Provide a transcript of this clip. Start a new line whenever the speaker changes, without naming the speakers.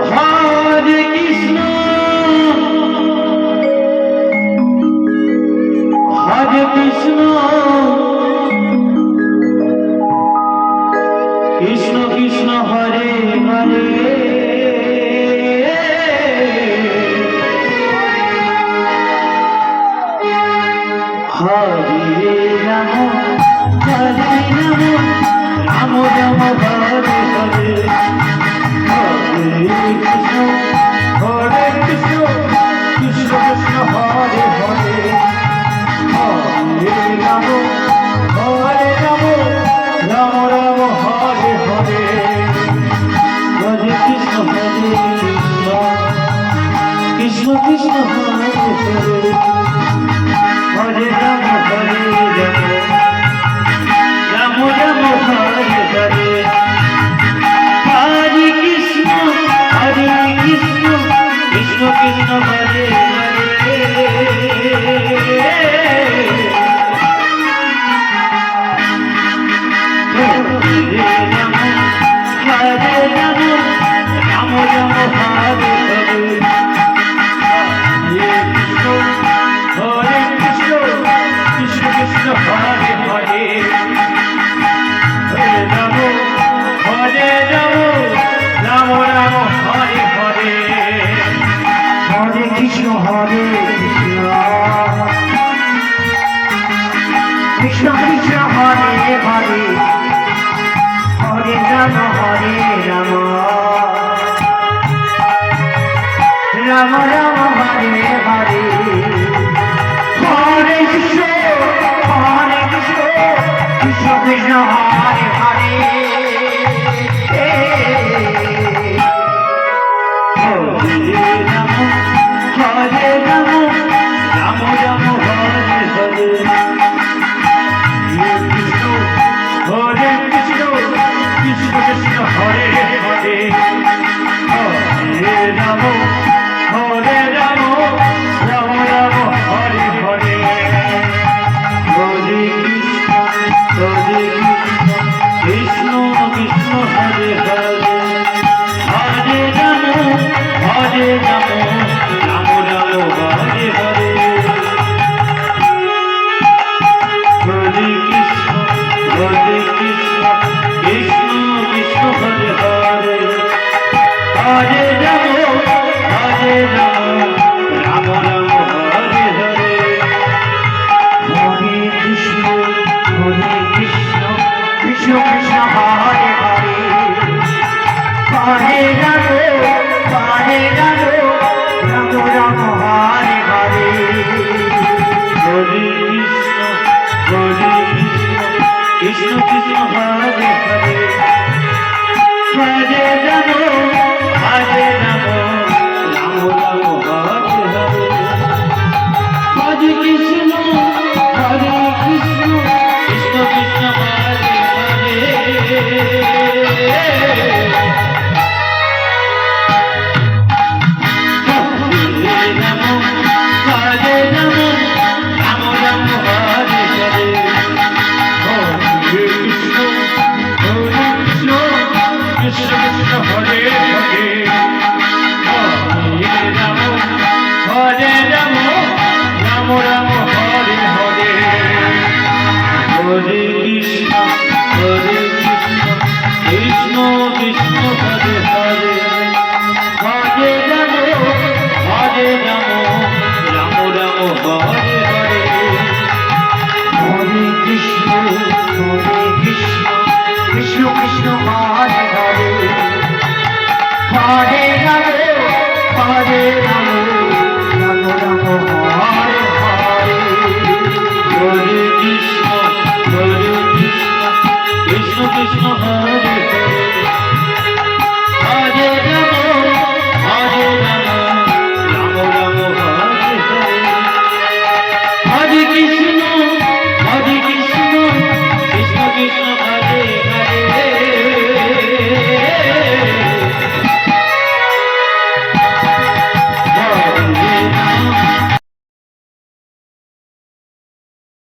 Hare Krishna Hare Krishna Krishna Krishna Hare Hare Hare Ram Hare Ram Ram Ram Hare Hare Hare Krishna Hare Krishna Krishna Krishna Hare Hare Hare Ram Hare Ram Ram Ram Hare Hare Hare Krishna Hare Krishna Krishna Krishna Hare Hare Hare Ram Hare Ram Ram Ram Hare Hare Hare Krishna Krishna Krishna Hare Hare Ram Hare Ram Ram Ram Hare Hare Krishna Hare Hare Hare Ram Ram Ram Hare Hare Hare Krishna Hare Krishna Krishna Hare Hare Hare Ram Ram Ram Hare Hare Hare Krishna Krishna Krishna Hare Hare Hare Ram Ram Ram Hare Hare Krishna Hare Krishna Krishna Krishna Hare Hare Hare Ram Ram Ram Hare Hare Hare Krishna Krishna Hare Hare Hare Ram Ram Ram Hare Hare Hare Krishna Krishna Krishna Hare Hare Hare Ram Ram Ram Hare Hare Hare Krishna Krishna Krishna Hare Hare Hare Ram Ram Ram Hare Hare Hare Krishna Krishna